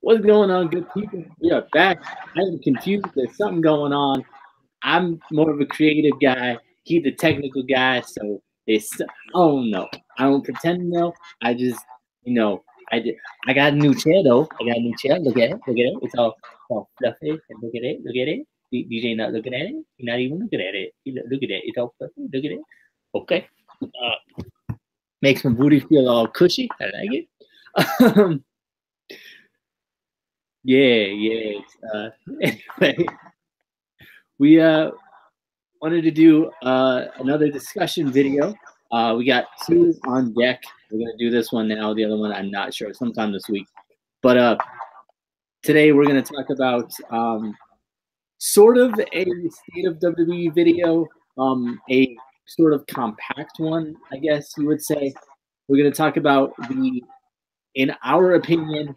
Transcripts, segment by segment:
What's going on, good people? We are back. I am confused. There's something going on. I'm more of a creative guy. He's the technical guy. So it's I don't know. I don't pretend to know. I just I did. I got a new chair though. I got a new chair. Look at it. Look at it. It's all fluffy. And look at it. Look at it. DJ not looking at it. He's not even looking at it. Look at it. It's all fluffy. Look at it. Okay. Makes my booty feel all cushy. I like it. Yeah. Anyway, we wanted to do another discussion video. We got two on deck. We're gonna do this one now. The other one, I'm not sure. Sometime this week. But today we're gonna talk about sort of a state of WWE video, a sort of compact one, I guess you would say. We're gonna talk about in our opinion,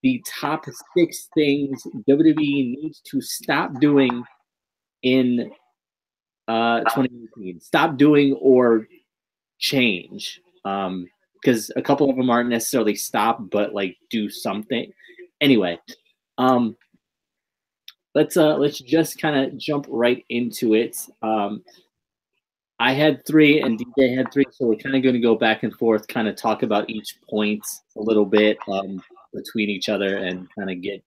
the top 6 things WWE needs to stop doing in 2018. Stop doing or change. Because a couple of them aren't necessarily stop, but like do something. Anyway, let's just kind of jump right into it. I had 3 and DJ had 3, so we're kind of going to go back and forth, kind of talk about each point a little bit between each other and kind of get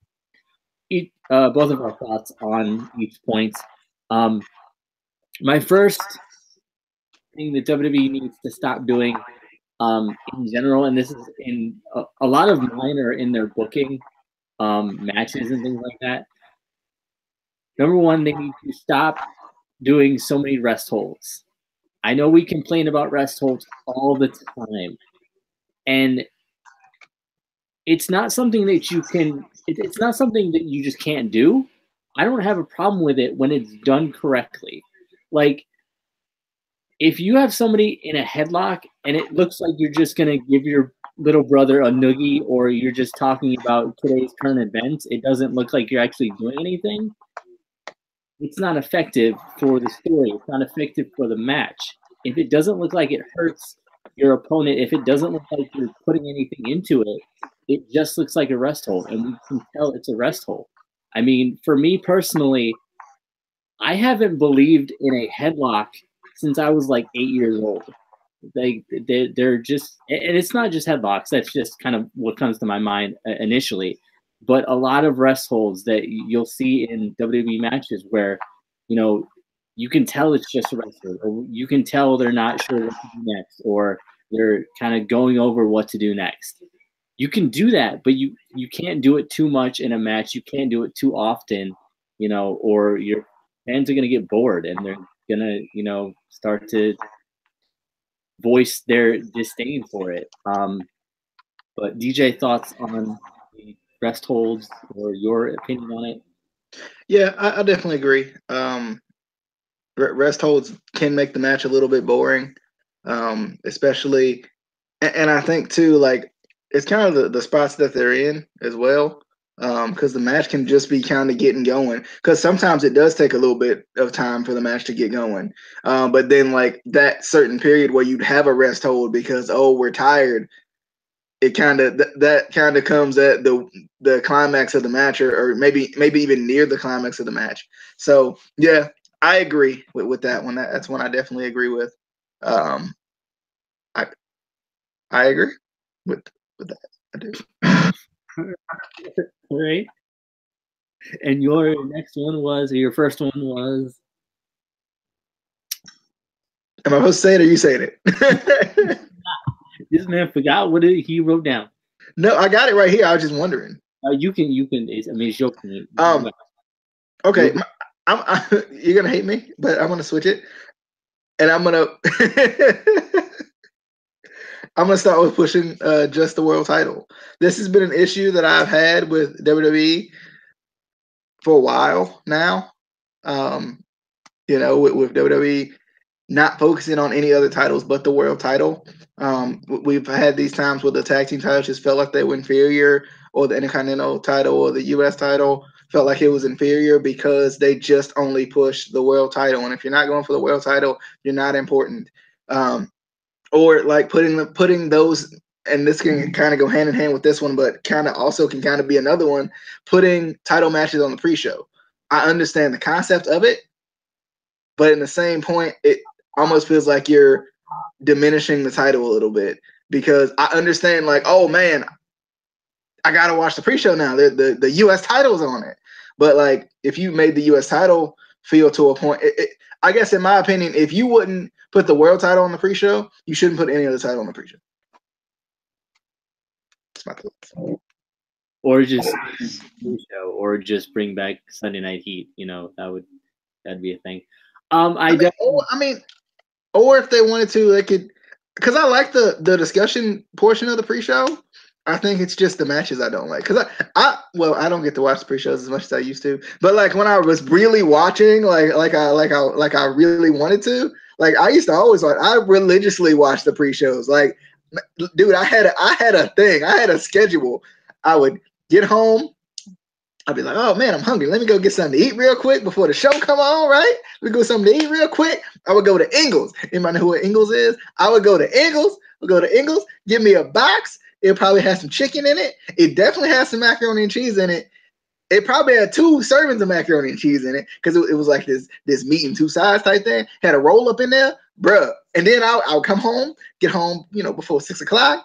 both of our thoughts on each point. My first thing that WWE needs to stop doing in general, and this is in a lot of mine are in their booking matches and things like that. Number 1, they need to stop doing so many rest holds. I know we complain about rest holds all the time, and it's not something that you can. It's not something that you just can't do. I don't have a problem with it when it's done correctly. Like, if you have somebody in a headlock and it looks like you're just gonna give your little brother a noogie, or you're just talking about today's current events, it doesn't look like you're actually doing anything. It's not effective for the story. It's not effective for the match. If it doesn't look like it hurts your opponent, if it doesn't look like you're putting anything into it, it just looks like a rest hold, and we can tell it's a rest hold. I mean, for me personally, I haven't believed in a headlock since I was like 8 years old. They're just, and it's not just headlocks. That's just kind of what comes to my mind initially. But a lot of rest holds that you'll see in WWE matches where, you can tell it's just a rest hold, or you can tell they're not sure what to do next, or they're kind of going over what to do next. You can do that, but you can't do it too much in a match. You can't do it too often, or your fans are going to get bored and they're going to, start to voice their disdain for it. But DJ, thoughts on the rest holds or your opinion on it? Yeah, I definitely agree. Rest holds can make the match a little bit boring, especially, and I think too, like, it's kind of the spots that they're in as well, because the match can just be kind of getting going. Because sometimes it does take a little bit of time for the match to get going, but then like that certain period where you'd have a rest hold because we're tired, it kind of that kind of comes at the climax of the match, or maybe even near the climax of the match. So yeah, I agree with that one. That's one I definitely agree with. I agree with that. I do. All right. And your next one was, or your first one was? Am I supposed to say it, or you saying it? This man forgot what he wrote down. No, I got it right here. I was just wondering. You can. I mean, it's your opinion. Okay. You're gonna hate me, but I'm gonna switch it, and I'm gonna start with pushing just the world title. This has been an issue that I've had with WWE for a while now. With WWE not focusing on any other titles but the world title. We've had these times where the tag team titles just felt like they were inferior, or the Intercontinental title or the US title felt like it was inferior because they just only push the world title. And if you're not going for the world title, you're not important. Or like putting those and this can kind of go hand in hand with this one, but kind of also can kind of be another one, putting title matches on the pre-show. I understand the concept of it, but in the same point, it almost feels like you're diminishing the title a little bit, because I understand, like, oh man, I gotta watch the pre-show now. The U.S. title's on it, but like if you made the U.S. title feel to a point, I guess in my opinion, if you wouldn't put the world title on the pre-show, you shouldn't put any other title on the pre-show. That's my thoughts. Or just show, or just bring back Sunday Night Heat. You know, that'd be a thing. I mean, or if they wanted to, they could, because I like the discussion portion of the pre-show. I think it's just the matches I don't like, because I don't get to watch the pre-shows as much as I used to. But like when I was really watching, like I really wanted to, like I used to always watch. I religiously watched the pre-shows. Like, dude, I had a thing. I had a schedule. I would get home. I'd be like, oh man, I'm hungry. Let me go get something to eat real quick before the show come on, right? Let me go get something to eat real quick. I would go to Ingles. Anybody know who Ingles is? I would go to Ingles. Give me a box. It probably has some chicken in it. It definitely has some macaroni and cheese in it. It probably had 2 servings of macaroni and cheese in it, because it was like this meat in 2 sides type thing. Had a roll up in there, bruh. And then I'll come home, get home, before 6 o'clock.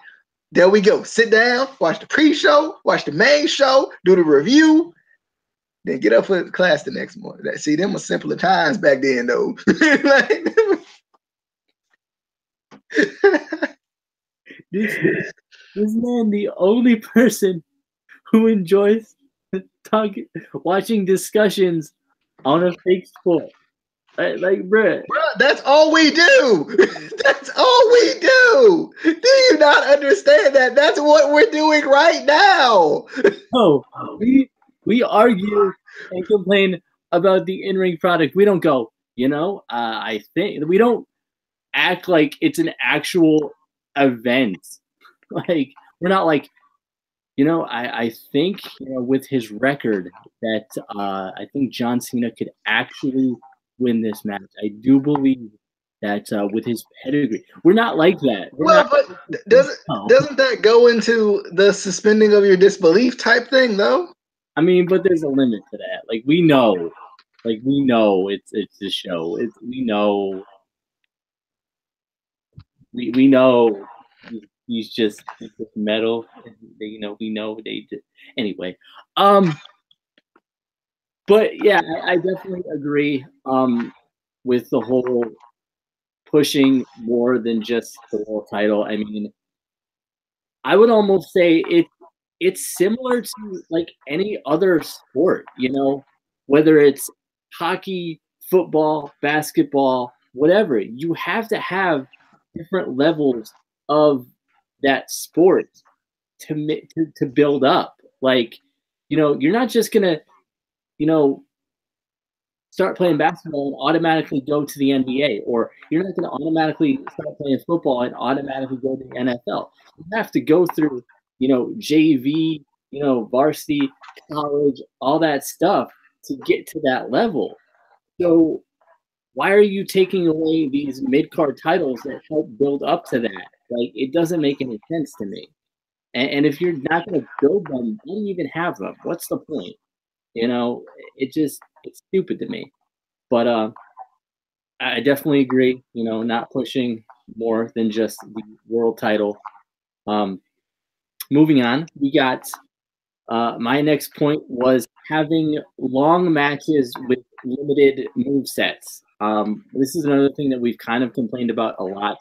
There we go. Sit down, watch the pre-show, watch the main show, do the review, then get up for class the next morning. See, them were simpler times back then, though. This man, the only person who enjoys watching discussions on a fake sport. Like, bruh, that's all we do. That's all we do. Do you not understand that? That's what we're doing right now. No, we argue and complain about the in-ring product. We don't go, I think we don't act like it's an actual event. Like, we're not like, I think, with his record that I think John Cena could actually win this match. I do believe that with his pedigree, we're not like that. But doesn't that go into the suspending of your disbelief type thing, though? I mean, but there's a limit to that. Like, we know it's the show. We know he's just metal. We know they did anyway. But yeah, I definitely agree with the whole pushing more than just the world title. I mean, I would almost say it's similar to like any other sport, whether it's hockey, football, basketball, whatever. You have to have different levels of that sport to build up. Like, you're not just gonna, start playing basketball and automatically go to the NBA, or you're not going to automatically start playing football and automatically go to the NFL. You have to go through, JV, varsity, college, all that stuff to get to that level. So why are you taking away these mid-card titles that help build up to that? Like, it doesn't make any sense to me. And if you're not going to build them, don't even have them. What's the point? It's stupid to me. But I definitely agree, not pushing more than just the world title. Moving on, we got my next point was having long matches with limited move sets. This is another thing that we've kind of complained about a lot.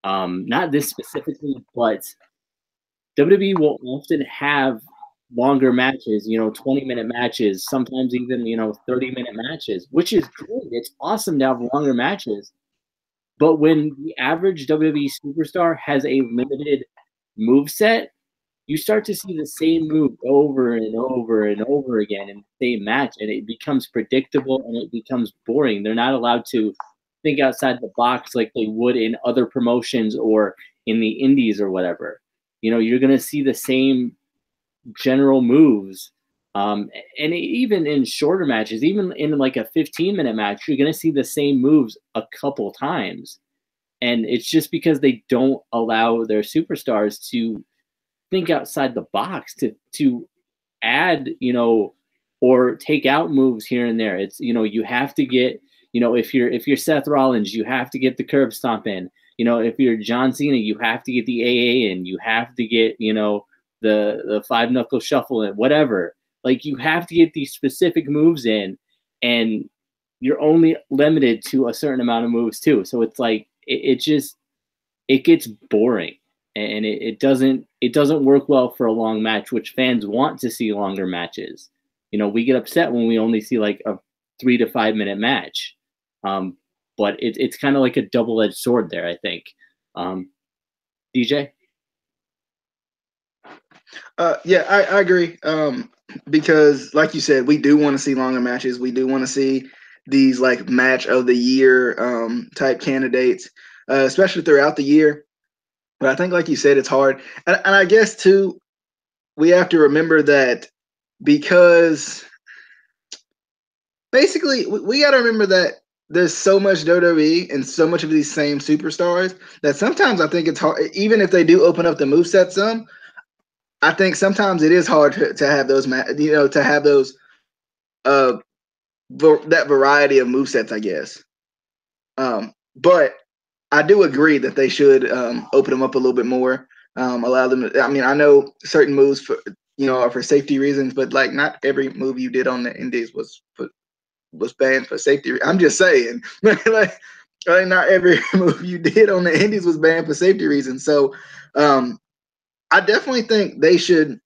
Not this specifically, but WWE will often have longer matches, 20-minute matches, sometimes even, 30-minute matches, which is great. It's awesome to have longer matches. But when the average WWE superstar has a limited move set, you start to see the same move over and over and over again in the same match, and it becomes predictable and it becomes boring. They're not allowed to think outside the box like they would in other promotions or in the indies or whatever. You're going to see the same general moves. And even in shorter matches, even in like a 15-minute match, you're going to see the same moves a couple times. And it's just because they don't allow their superstars to think outside the box to add, or take out moves here and there. It's, you have to get, if you're Seth Rollins, you have to get the curb stomp in. If you're John Cena, you have to get the AA in. You have to get, the five knuckle shuffle in, whatever. Like, you have to get these specific moves in, and you're only limited to a certain amount of moves too. So it's like it gets boring, and it doesn't work well for a long match, which fans want to see longer matches. We get upset when we only see like a 3 to 5 minute match. But it's kind of like a double-edged sword there, I think. DJ? Yeah, I agree. Because like you said, we do want to see longer matches. We do want to see these like match of the year type candidates, especially throughout the year. But I think, like you said, it's hard. And I guess, too, we have to remember that because basically we got to remember that there's so much WWE and so much of these same superstars that sometimes I think it's hard, even if they do open up the moveset some, I think sometimes it is hard to have those, to have those, that variety of movesets, I guess. But I do agree that they should open them up a little bit more, allow them. I mean, I know certain moves are for safety reasons, but like not every move you did on the Indies was banned for safety. I'm just saying, like not every move you did on the Indies was banned for safety reasons. So I definitely think they should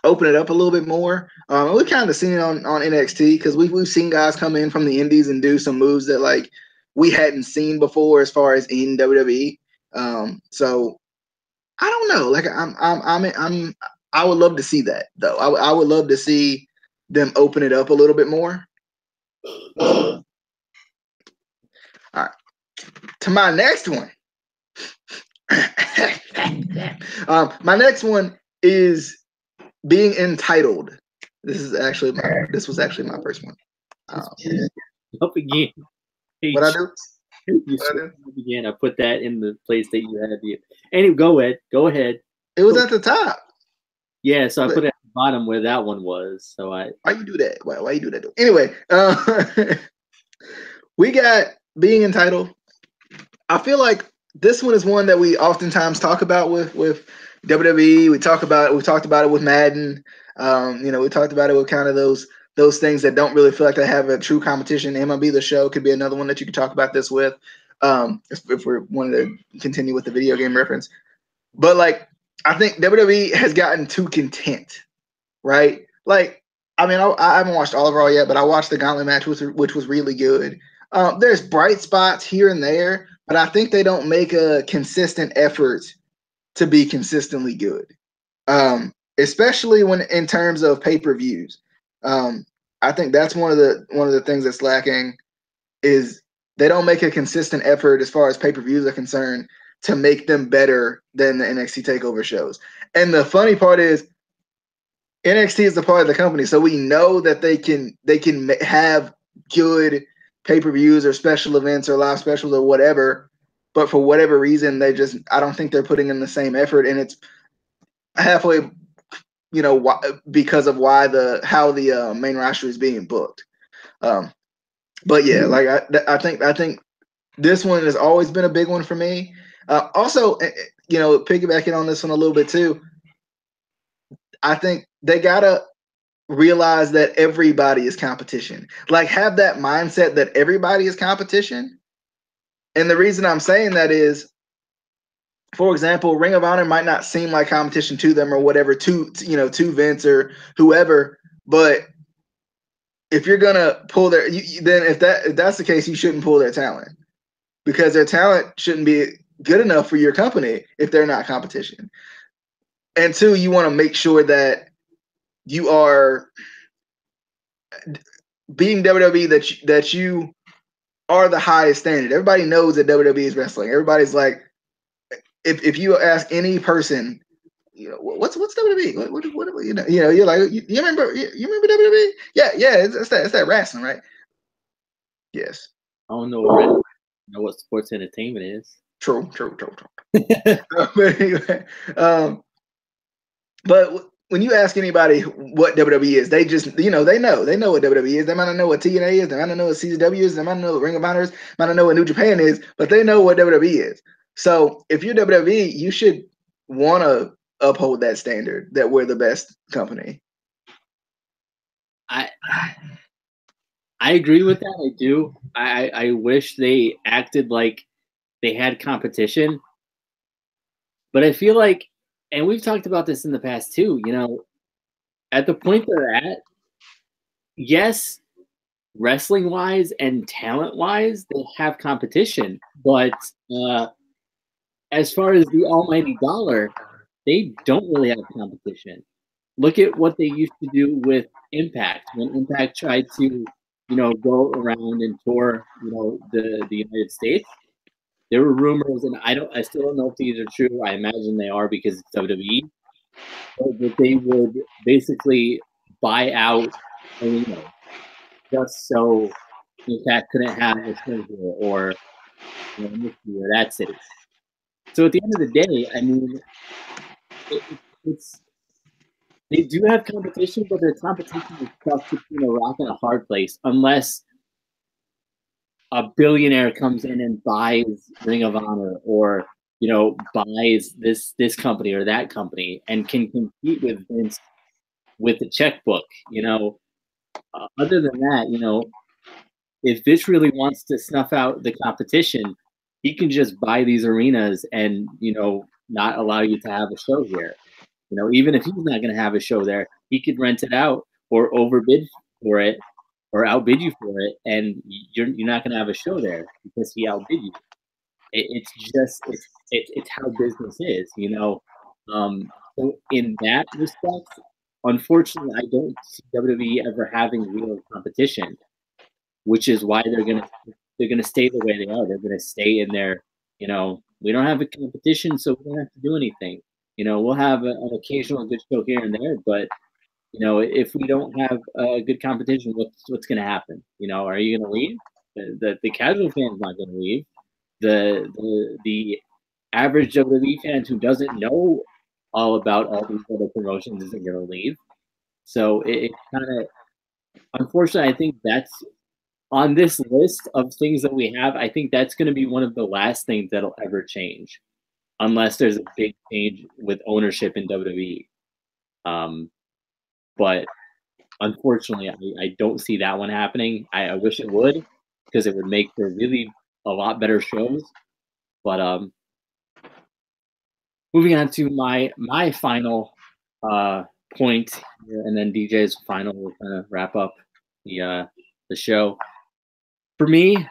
open it up a little bit more. We kind of seen it on NXT because we've seen guys come in from the Indies and do some moves that like we hadn't seen before as far as in WWE. So I don't know. Like I would love to see that though. I would love to see them open it up a little bit more. All right, to my next one. My next one is being entitled. This was actually my first one. Up again. What I do? Again, I put that in the place that you had the. Anyway, go ahead. It was at the top. Yeah, so I put it at the bottom where that one was. So why you do that? Why you do that? Anyway, we got being entitled. I feel like this one is one that we oftentimes talk about with WWE. We talked about it with Madden. We talked about it with kind of those things that don't really feel like they have a true competition. MLB The Show could be another one that you could talk about this with, if we wanted to continue with the video game reference. But like, I think WWE has gotten too content, right? Like, I mean, I haven't watched all of Raw yet, but I watched the Gauntlet match, which was really good. There's bright spots here and there, but I think they don't make a consistent effort to be consistently good, especially when in terms of pay-per-views. I think that's one of the things that's lacking is they don't make a consistent effort as far as pay-per-views are concerned to make them better than the NXT TakeOver shows. And the funny part is NXT is the part of the company, so we know that they can have good pay-per-views or special events or live specials or whatever, but for whatever reason, I don't think they're putting in the same effort, and it's halfway, because of how the main roster is being booked. But yeah, like I think this one has always been a big one for me. Also, piggybacking on this one a little bit too, I think they gotta realize that everybody is competition. Like, have that mindset that everybody is competition. And the reason I'm saying that is, for example, Ring of Honor might not seem like competition to them or whatever, to Vince or whoever, but if you're gonna pull then if that's the case, you shouldn't pull their talent, because their talent shouldn't be good enough for your company if they're not competition. And two, you want to make sure that you are being WWE, that you are the highest standard. Everybody knows that WWE is wrestling. Everybody's like, if you ask any person, what's WWE? What you're like, you remember WWE? Yeah, it's that wrestling, right? Yes. I don't know what sports entertainment is. True. But anyway, but when you ask anybody what WWE is, they just, they know what WWE is. They might not know what TNA is. They might not know what CZW is. They might not know what Ring of Honor is. Might not know what New Japan is, but they know what WWE is. So if you're WWE, you should want to uphold that standard that we're the best company. I agree with that. I do. I wish they acted like they had competition, but I feel like, and we've talked about this in the past too, at the point they're at, yes, wrestling wise and talent wise, they have competition, but as far as the almighty dollar, they don't really have competition. Look at what they used to do with Impact when Impact tried to, go around and tour, the United States. There were rumors, and I still don't know if these are true. I imagine they are because it's WWE. That they would basically buy out arenas just so Impact couldn't have a show here or or that city. So at the end of the day, I mean, it's they do have competition, but their competition is stuck between a rock and a hard place unless a billionaire comes in and buys Ring of Honor or buys this company or that company and can compete with Vince with the checkbook. Other than that, if Vince really wants to snuff out the competition, he can just buy these arenas and not allow you to have a show here. Even if he's not going to have a show there, he could rent it out or overbid for it or outbid you for it, and you're not going to have a show there because he outbid you. It's how business is. So in that respect, unfortunately, I don't see WWE ever having real competition, which is why they're gonna stay the way they are. They're gonna stay in their, we don't have a competition, so we don't have to do anything. We'll have an occasional good show here and there, but if we don't have a good competition, what's going to happen? Are you going to leave? The casual fan's not going to leave. The average WWE fan who doesn't know all about all these other promotions isn't going to leave. So it kind of, unfortunately, I think that's on this list of things that we have. I think that's going to be one of the last things that'll ever change, unless there's a big change with ownership in WWE. But unfortunately, I don't see that one happening. I wish it would, because it would make for really a lot better shows. But moving on to my final point here, and then DJ's final, we'll kind of wrap up the show. For me,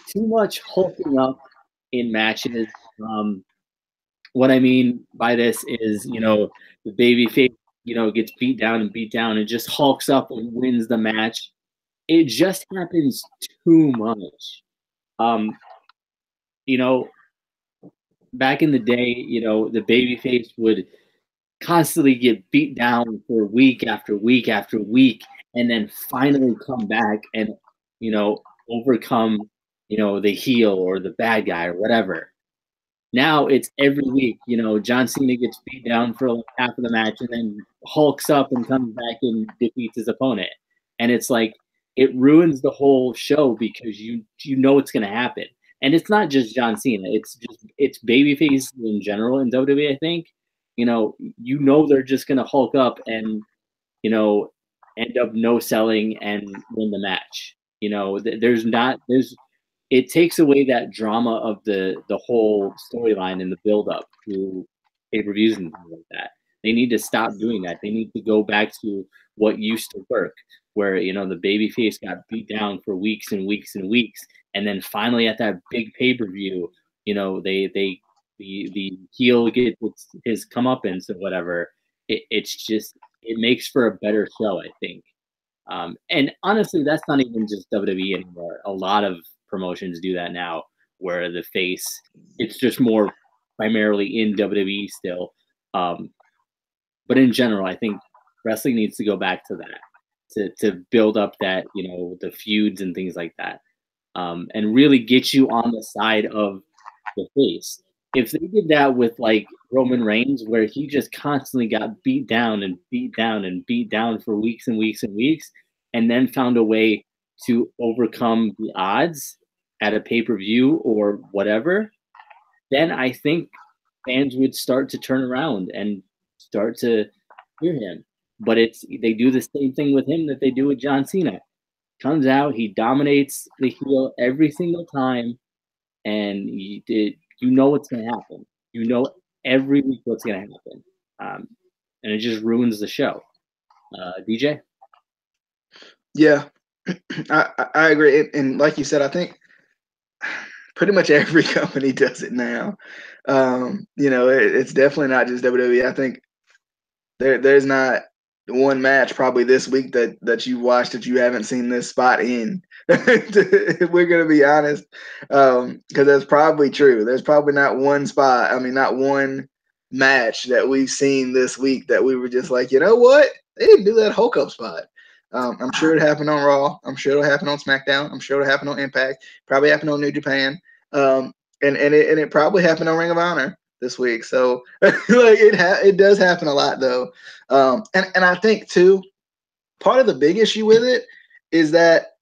too much hulking up in matches. What I mean by this is, the babyface, gets beat down and just hulks up and wins the match. It just happens too much. Back in the day, the babyface would constantly get beat down for week after week after week, and then finally come back and, overcome, the heel or the bad guy or whatever. Now it's every week. John Cena gets beat down for like half of the match and then hulks up and comes back and defeats his opponent. And it's like, it ruins the whole show because you know it's going to happen. And it's not just John Cena. It's babyface in general in WWE, I think. They're just going to hulk up and, end up no selling and win the match. It takes away that drama of the whole storyline and the build up to pay-per-views and things like that. They need to stop doing that. They need to go back to what used to work, where the babyface got beat down for weeks and weeks and weeks, and then finally at that big pay-per-view, the heel gets his comeuppance or whatever. It makes for a better show, I think. And honestly, that's not even just WWE anymore. A lot of promotions do that now, where the face, it's just more primarily in WWE still. But in general, I think wrestling needs to go back to that, to build up that, the feuds and things like that, and really get you on the side of the face. If they did that with like Roman Reigns, where he just constantly got beat down and beat down and beat down for weeks and weeks and weeks, and then found a way to overcome the odds at a pay-per-view or whatever, then I think fans would start to turn around and start to hear him. But they do the same thing with him that they do with John Cena. Comes out, he dominates the heel every single time, and you know what's going to happen. You know every week what's going to happen, and it just ruins the show. DJ? Yeah, I agree. And like you said, I think pretty much every company does it now. It's definitely not just WWE. I think there's not one match probably this week that you watched that you haven't seen this spot in. We're gonna be honest, because that's probably true. There's probably not one spot. I mean, not one match that we've seen this week that we were just like, you know what? They didn't do that Hulk up spot. I'm sure it happened on Raw. I'm sure it'll happen on SmackDown. I'm sure it'll happen on Impact. Probably happened on New Japan. And it probably happened on Ring of Honor this week. So like it does happen a lot though. And I think too, part of the big issue with it is that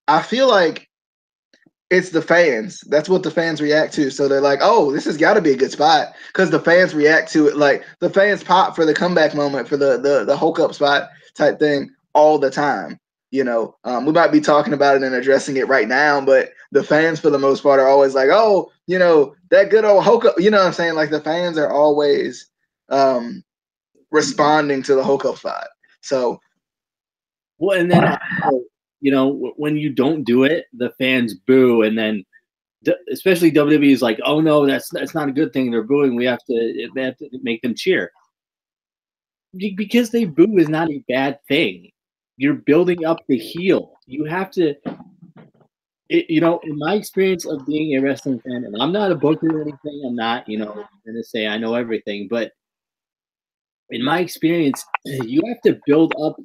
I feel like it's the fans. That's what the fans react to. So they're like, oh, this has got to be a good spot because the fans react to it. Like the fans pop for the comeback moment for the Hulk up spot type thing all the time. We might be talking about it and addressing it right now, but the fans for the most part are always like, oh, that good old Hulk up. You know what I'm saying? Like the fans are always responding to the Hulk up spot. So, well, and then when you don't do it, the fans boo, and then especially WWE is like, oh no, that's not a good thing. They're booing. They have to make them cheer. Because they boo is not a bad thing. You're building up the heel. You have to, in my experience of being a wrestling fan, and I'm not a booker or anything, I'm not, going to say I know everything, but in my experience, you have to build up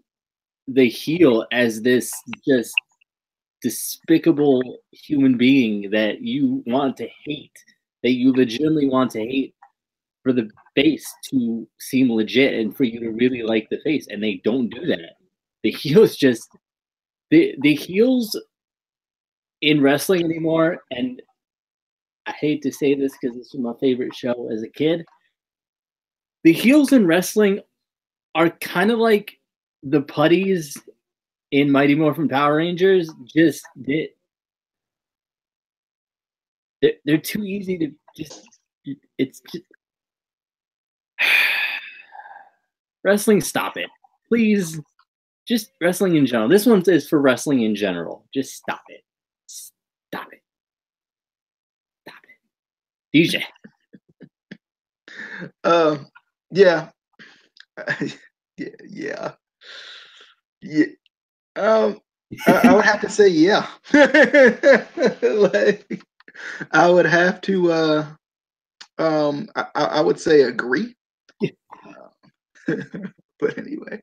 the heel as this just despicable human being that you want to hate, that you legitimately want to hate, for the face to seem legit and for you to really like the face, and they don't do that. The heels just the heels in wrestling anymore, and I hate to say this because this was my favorite show as a kid. The heels in wrestling are kind of like the putties in Mighty Morphin Power Rangers. Just they're too easy to just. It's just wrestling. Stop it, please. Just wrestling in general. This one is for wrestling in general. Just stop it. Stop it. Stop it. DJ. Yeah. Yeah. I would have to say yeah. Like, I would have to I would say agree. But anyway,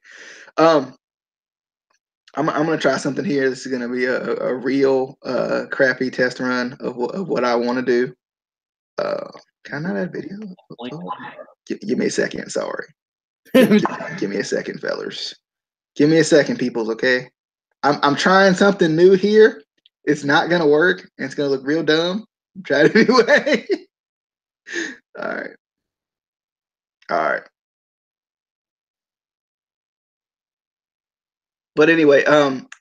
I'm gonna try something here. This is gonna be a real crappy test run of what I want to do. Can I not add video? Give me a second. Sorry. Give me a second, fellers. Give me a second, peoples. Okay. I'm trying something new here. It's not gonna work, and it's gonna look real dumb. Try it anyway. All right. All right. But anyway,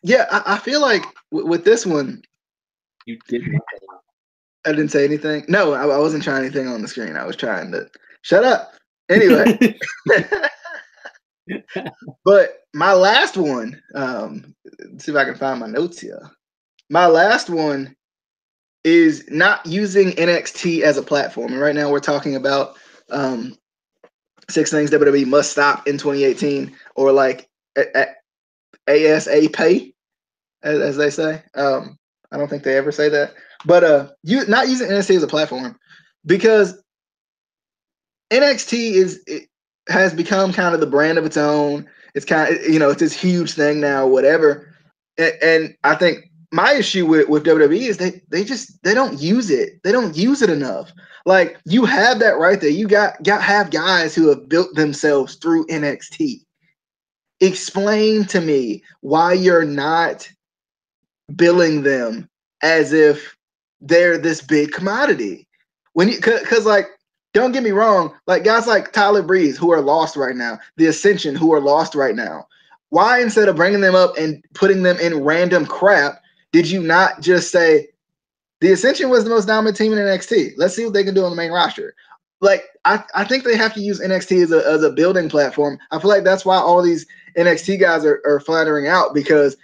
yeah, I feel like with this one, you did nothing. I didn't say anything. No, I wasn't trying anything on the screen. I was trying to shut up. Anyway, but my last one, let's see if I can find my notes here. My last one is not using NXT as a platform. And right now we're talking about 6 things WWE must stop in 2018, or like ASAP, as they say. I don't think they ever say that. But you not using NXT as a platform, because NXT has become kind of the brand of its own. It's kind of, it's this huge thing now, whatever. And I think my issue with WWE is they don't use it. They don't use it enough. Like, you have that right there. You got have guys who have built themselves through NXT. Explain to me why you're not billing them as if they're this big commodity. When you, because like, don't get me wrong, like guys like Tyler Breeze who are lost right now, the Ascension who are lost right now. Why, instead of bringing them up and putting them in random crap, did you not just say the Ascension was the most dominant team in NXT? Let's see what they can do on the main roster. Like, I think they have to use NXT as a building platform. I feel like that's why all these NXT guys are flattering out, because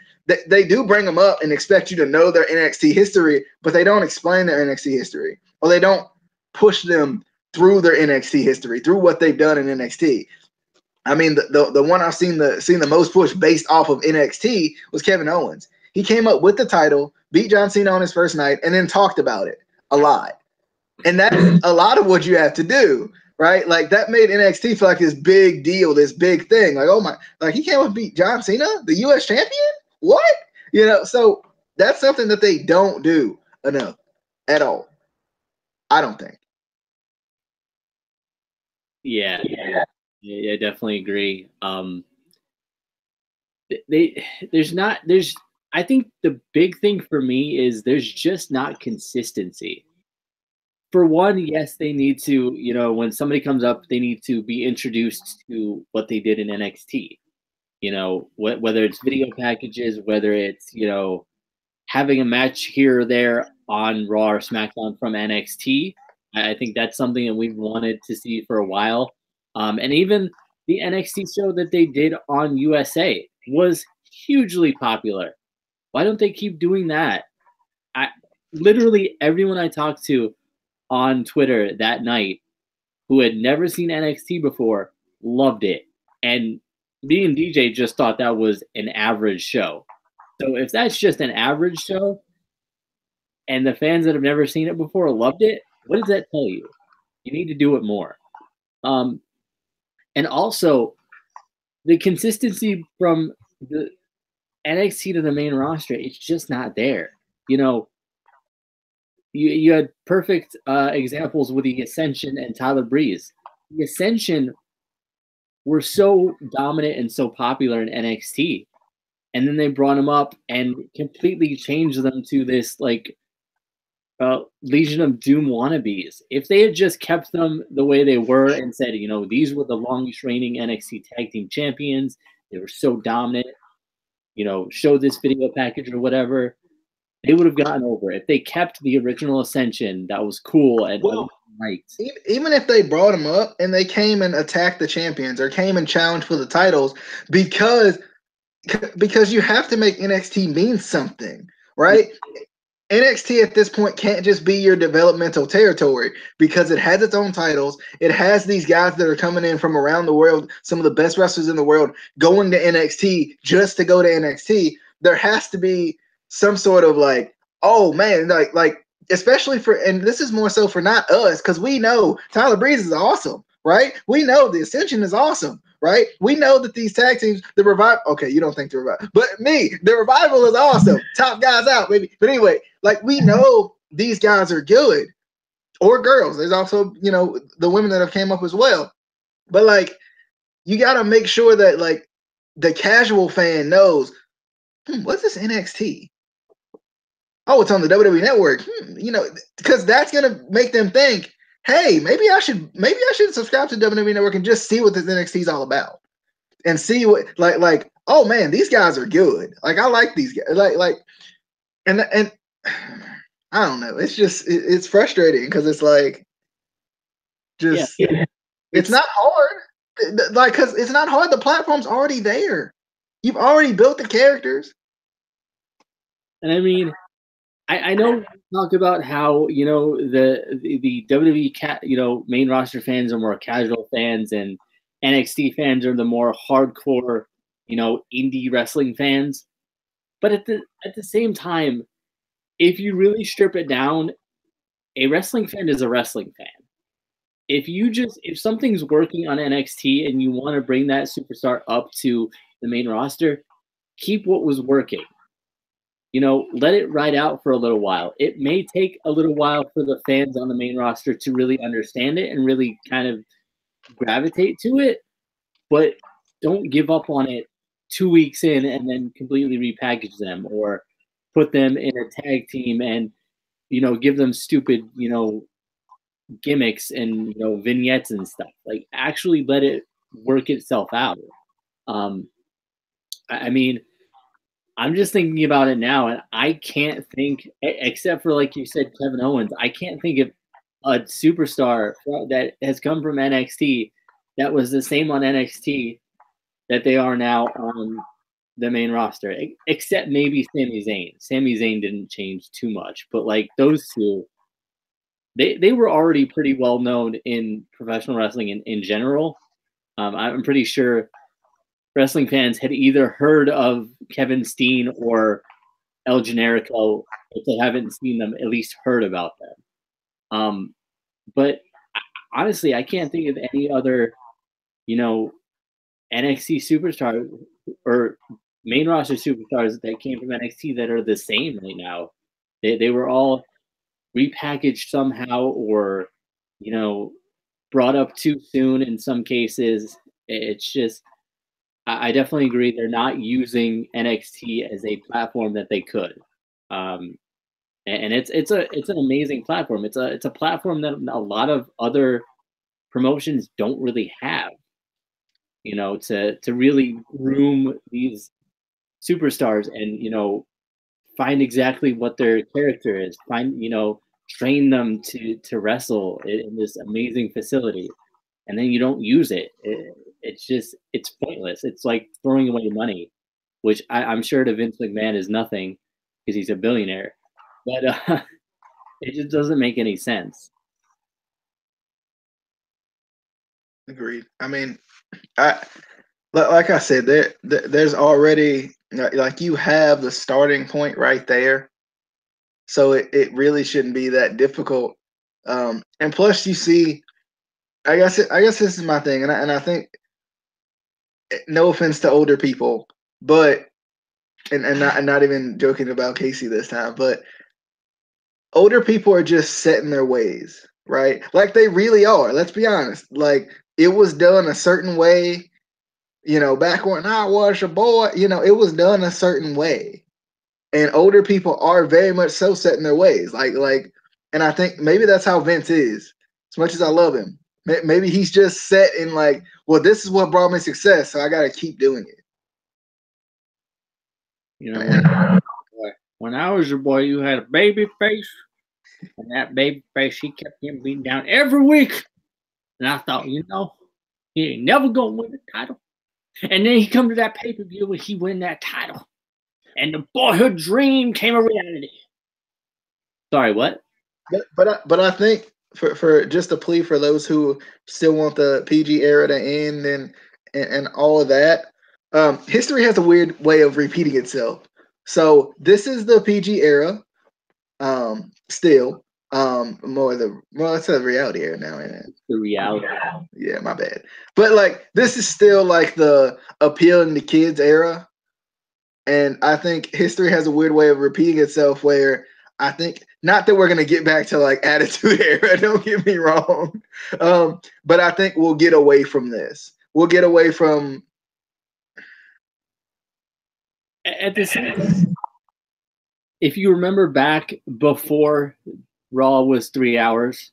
they do bring them up and expect you to know their NXT history, but they don't explain their NXT history, or they don't push them through their NXT history, through what they've done in NXT. I mean, the one I've seen the most push based off of NXT was Kevin Owens. He came up with the title, beat John Cena on his first night, and then talked about it a lot. And that's a lot of what you have to do, right? Like, that made NXT feel like this big deal, this big thing. Like, oh my, like, he came up and beat John Cena, the U.S. champion? What? You know, so that's something that they don't do enough at all. I don't think. Yeah, definitely agree. I think the big thing for me is there's just not consistency. For one, yes, they need to, when somebody comes up, they need to be introduced to what they did in NXT. Whether it's video packages, whether it's, having a match here or there on Raw or SmackDown from NXT. I think that's something that we've wanted to see for a while. And even the NXT show that they did on USA was hugely popular. Why don't they keep doing that? Literally everyone I talked to on Twitter that night who had never seen NXT before loved it. And me and DJ just thought that was an average show. So if that's just an average show and the fans that have never seen it before loved it, what does that tell you? You need to do it more. And also, the consistency from the NXT to the main roster, it's just not there. You had perfect examples with the Ascension and Tyler Breeze. The Ascension were so dominant and so popular in NXT, and then they brought them up and completely changed them to this Legion of Doom wannabes. If they had just kept them the way they were and said, these were the longest reigning NXT Tag Team Champions, they were so dominant, show this video package or whatever, they would have gotten over. If they kept the original Ascension, that was cool and liked. Even if they brought them up and they came and attacked the champions or came and challenged for the titles, because you have to make NXT mean something, right? Yeah. NXT at this point can't just be your developmental territory, because it has its own titles. It has these guys that are coming in from around the world, some of the best wrestlers in the world, going to NXT just to go to NXT. There has to be some sort of oh man, like especially for, and this is more so for not us, because we know Tyler Breeze is awesome, right? We know the Ascension is awesome, right? We know that these tag teams, the Revival, okay, you don't think the Revival, but the Revival is awesome. Top guys out, baby. But anyway, we know these guys are good, or girls. There's also, the women that have came up as well. But you got to make sure that the casual fan knows, what's this NXT? Oh, it's on the WWE Network. Because that's gonna make them think, hey, maybe I should subscribe to WWE Network and just see what this NXT is all about, and see what oh man, these guys are good. I like these guys. And I don't know. It's just it's frustrating, because it's it's not hard. Because it's not hard. The platform's already there. You've already built the characters. And I mean, I know we talk about how the WWE main roster fans are more casual fans, and NXT fans are the more hardcore indie wrestling fans. But at the same time, if you really strip it down, a wrestling fan is a wrestling fan. If something's working on NXT and you want to bring that superstar up to the main roster, keep what was working. let it ride out for a little while. It may take a little while for the fans on the main roster to really understand it and really kind of gravitate to it, but don't give up on it 2 weeks in and then completely repackage them or put them in a tag team and give them stupid gimmicks and vignettes and stuff. Like, actually let it work itself out. I mean, I'm just thinking about it now, and I can't think, except for, like you said, Kevin Owens, I can't think of a superstar that has come from NXT that was the same on NXT that they are now on the main roster, except maybe Sami Zayn. Sami Zayn didn't change too much, but like those two, they were already pretty well known in professional wrestling in general. I'm pretty sure wrestling fans had either heard of Kevin Steen or El Generico. If they haven't seen them, at least heard about them. But honestly, I can't think of any other, NXT superstars or main roster superstars that came from NXT that are the same right now. They were all repackaged somehow or, brought up too soon in some cases. It's just, I definitely agree they're not using NXT as a platform that they could. And it's an amazing platform. It's a platform that a lot of other promotions don't really have. To really groom these superstars and find exactly what their character is. Train them to wrestle in this amazing facility, and then you don't use it. It's pointless. It's like throwing away money, which I'm sure to Vince McMahon is nothing because he's a billionaire. But it just doesn't make any sense. Agreed. I mean, like I said, there's already, like, you have the starting point right there, so it really shouldn't be that difficult. And plus, you see, I guess this is my thing, and I think, no offense to older people, but and not even joking about Casey this time, but older people are just set in their ways, right? Like, they really are. Let's be honest. Like, it was done a certain way, back when I was a boy, it was done a certain way. And older people are very much so set in their ways. And I think maybe that's how Vince is. As much as I love him, maybe he's just set in, like, well, this is what brought me success, so I got to keep doing it. When I was a boy, you had a baby face, and that baby face, he kept getting beaten down every week. And I thought, he ain't never gonna win the title. And then he come to that pay-per-view and he win that title. And the boyhood dream came a reality. Sorry, what? But I think for just a plea for those who still want the PG era to end and all of that, history has a weird way of repeating itself. So this is the PG era, still. It's a reality era now, isn't it? The reality. Yeah, my bad. But like, this is still like the appealing to kids era. And I think history has a weird way of repeating itself where I think, not that we're going to get back to like Attitude Era, don't get me wrong. But I think we'll get away from this. We'll get away from. At the same time, if you remember back before Raw was 3 hours,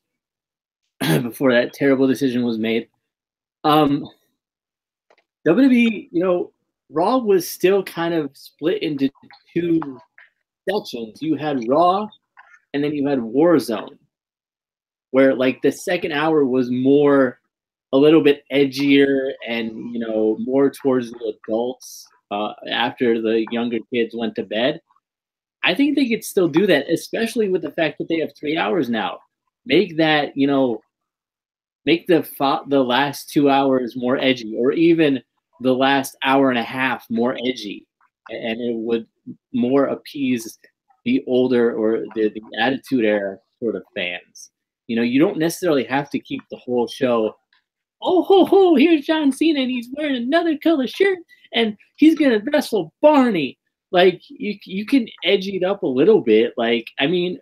before that terrible decision was made, WWE, Raw was still kind of split into two sections. You had Raw, and then you had Warzone, where like the second hour was more, a little bit edgier and more towards the adults after the younger kids went to bed. I think they could still do that, especially with the fact that they have 3 hours now. Make that, make the last 2 hours more edgy, or even the last hour and a half more edgy, and it would more appease the older or the Attitude Era sort of fans. You don't necessarily have to keep the whole show, oh ho ho, here's John Cena and he's wearing another color shirt and he's gonna wrestle Barney. like you can edge it up a little bit. Like, I mean,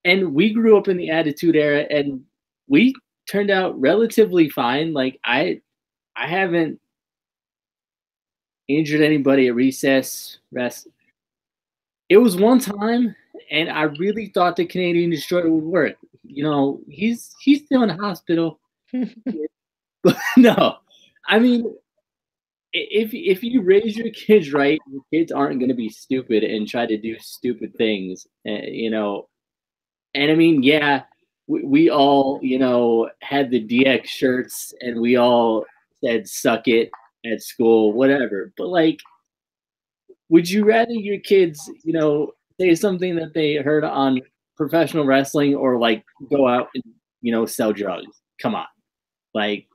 and we grew up in the Attitude Era, and we turned out relatively fine. Like, I haven't injured anybody at recess rest. It was one time, and I really thought the Canadian Destroyer would work. You know, he's still in the hospital. But no, I mean, if you raise your kids right, your kids aren't going to be stupid and try to do stupid things. You know, and I mean, yeah, we all, you know, had the DX shirts and we all said "suck it" at school, whatever. But like, would you rather your kids, you know, say something that they heard on professional wrestling, or like go out and, you know, sell drugs? Come on, like,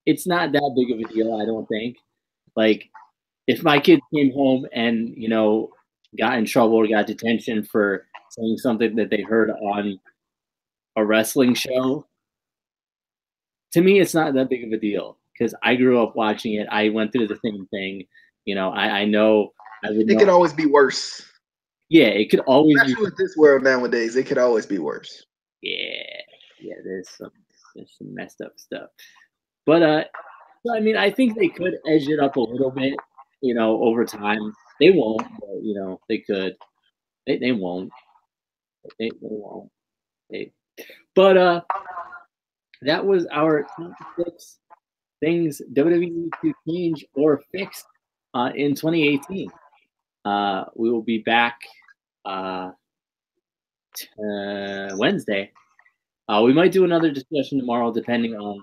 it's not that big of a deal, I don't think. Like, if my kids came home and, you know, got in trouble or got detention for saying something that they heard on a wrestling show, to me, it's not that big of a deal because I grew up watching it. I went through the same thing. You know, I know I would It know. could always be worse. Yeah, it could always be. Especially with this world nowadays, it could always be worse. Yeah, yeah. There's some messed up stuff. But so, I mean, I think they could edge it up a little bit. You know, over time they won't. But, you know, they could. They won't. They won't. They. But that was our top 6 things WWE needs to change or fix in 2018. We will be back Wednesday. We might do another discussion tomorrow, depending on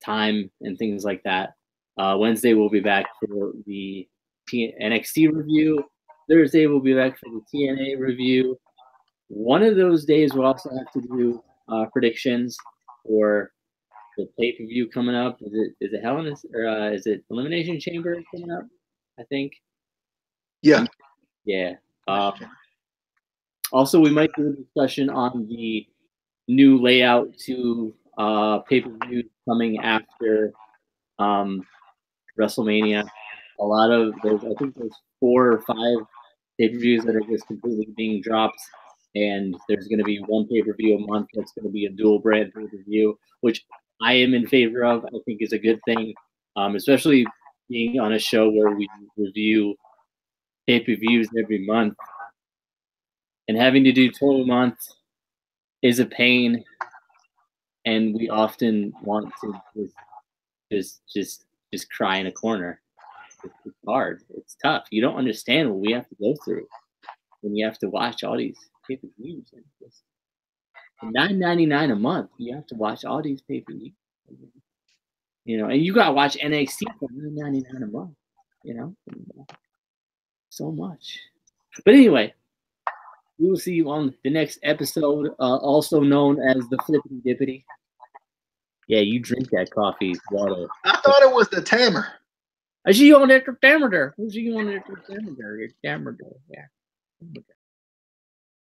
time and things like that. Wednesday we'll be back for the NXT review. Thursday we'll be back for the TNA review. One of those days we'll also have to do predictions for the pay-per-view coming up. Is it Hell in a, or is it Elimination Chamber coming up? I think. Yeah. Yeah. Also, we might do a discussion on the new layout to pay-per-view coming after WrestleMania. A lot of there's, I think there's 4 or 5 pay-per-views that are just completely being dropped, and there's going to be one pay-per-view a month that's going to be a dual brand pay-per-view, which I am in favor of. I think is a good thing, especially being on a show where we review pay-per-views every month, and having to do total month is a pain, and we often want to just cry in a corner. It's hard. It's tough. You don't understand what we have to go through when you have to watch all these pay-per-views. And just $9.99 a month, you have to watch all these pay-per-views. You know, and you gotta watch NXT for $9.99 a month. You know, so much. But anyway, we will see you on the next episode, also known as the Flippity Dippity. Yeah, you drink that coffee water. I thought it was the Tamer. I see you on that Tamer there. Who's you on that Tamer there? Yeah.